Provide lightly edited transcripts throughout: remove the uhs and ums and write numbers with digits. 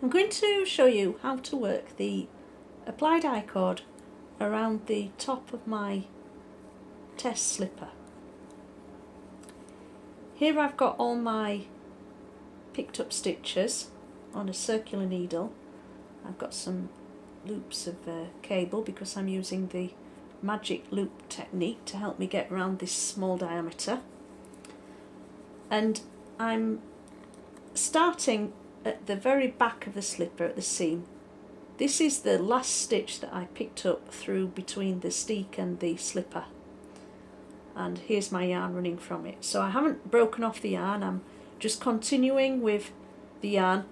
I'm going to show you how to work the applied I-cord around the top of my test slipper. Here I've got all my picked up stitches on a circular needle. I've got some loops of cable because I'm using the magic loop technique to help me get around this small diameter. And I'm starting at the very back of the slipper at the seam. This is the last stitch that I picked up through between the steek and the slipper, and here's my yarn running from it. So I haven't broken off the yarn, I'm just continuing with the yarn.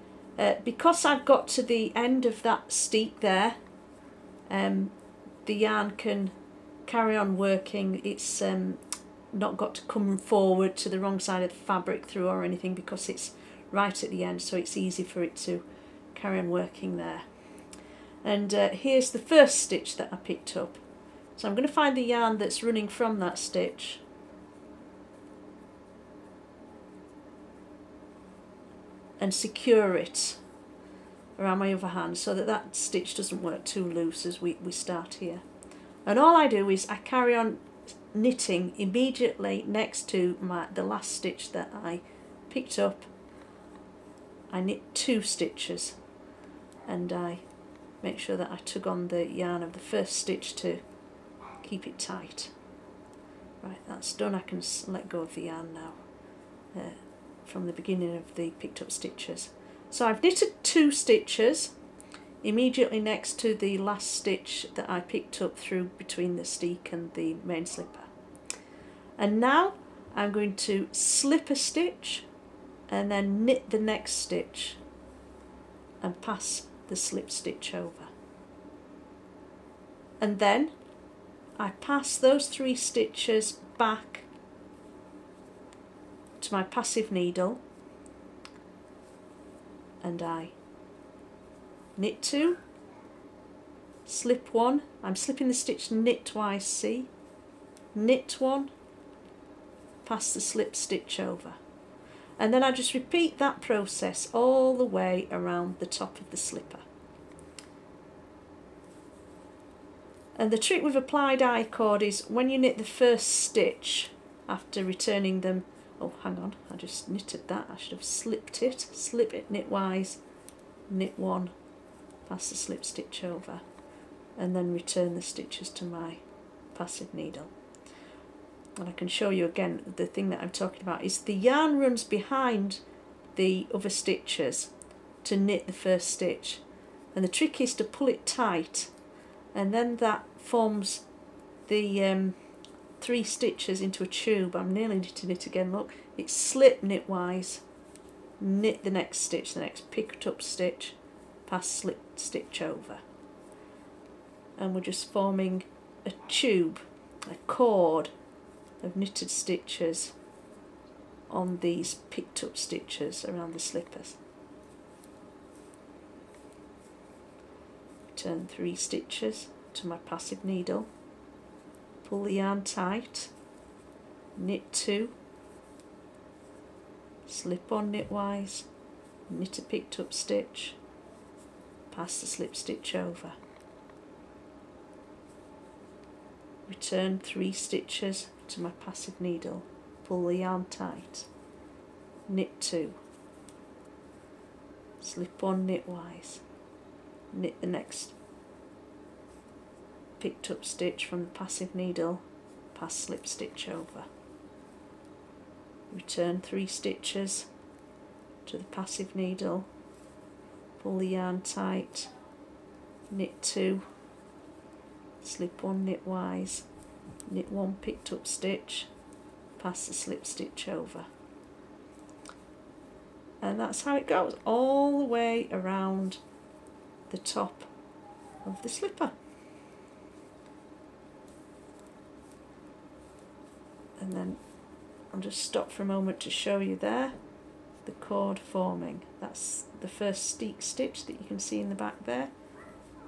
Because I've got to the end of that steek there, the yarn can carry on working. It's not got to come forward to the wrong side of the fabric through or anything because it's right at the end, so it's easy for it to carry on working there. And here's the first stitch that I picked up. So I'm going to find the yarn that's running from that stitch, and secure it around my other hand so that that stitch doesn't work too loose as we start here. And all I do is I carry on knitting immediately next to the last stitch that I picked up. I knit 2 stitches and I make sure that I tug on the yarn of the first stitch to keep it tight. Right, that's done. I can let go of the yarn now from the beginning of the picked up stitches. So I've knitted 2 stitches immediately next to the last stitch that I picked up through between the steek and the main slipper. And now I'm going to slip a stitch and then knit the next stitch and pass the slip stitch over. And then I pass those 3 stitches back to my passive needle and I knit 2, slip 1, I'm slipping the stitch knit twice, see, knit 1, pass the slip stitch over. And then I just repeat that process all the way around the top of the slipper. And the trick with applied I-cord is when you knit the first stitch after returning them, oh hang on, I just knitted that, I should have slipped it, slip it knitwise, knit 1, pass the slip stitch over, and then return the stitches to my passive needle. And I can show you again, the thing that I'm talking about is the yarn runs behind the other stitches to knit the first stitch, and the trick is to pull it tight, and then that forms the 3 stitches into a tube. I'm nearly knitting it again, look, it's slip knitwise, knit the next stitch, the next picked up stitch, pass slip stitch over, and we're just forming a tube, a cord of knitted stitches on these picked up stitches around the slippers. Turn 3 stitches to my passive needle, pull the yarn tight, knit 2, slip on knitwise, knit a picked up stitch, pass the slip stitch over. Return 3 stitches to my passive needle, pull the yarn tight, knit 2, slip on knitwise, knit the next picked up stitch from the passive needle, pass slip stitch over. Return 3 stitches to the passive needle, pull the yarn tight, knit 2, slip on knitwise, knit 1 picked up stitch, pass the slip stitch over. And that's how it goes all the way around the top of the slipper. And then I'll just stop for a moment to show you there the cord forming. That's the first steek stitch that you can see in the back there.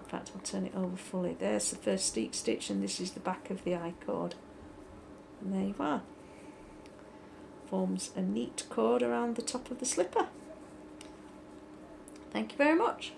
In fact, I'll turn it over fully. There's the first steek stitch and this is the back of the I-cord. And there you are. Forms a neat cord around the top of the slipper. Thank you very much.